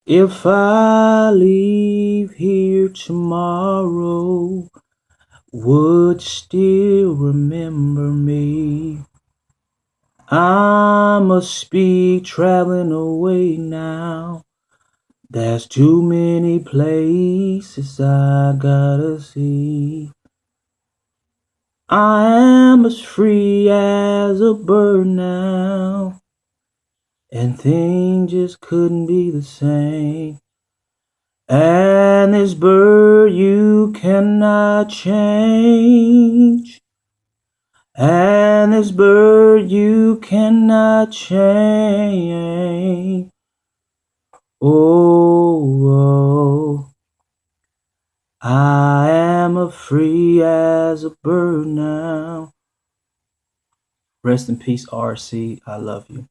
If I leave here tomorrow, would you still remember me? I must be traveling away now. There's too many places I gotta see. I am as free as a bird now, and things just couldn't be the same. And this bird you cannot change. And this bird you cannot change. Oh, I am as free as a bird now. Rest in peace, RC. I love you.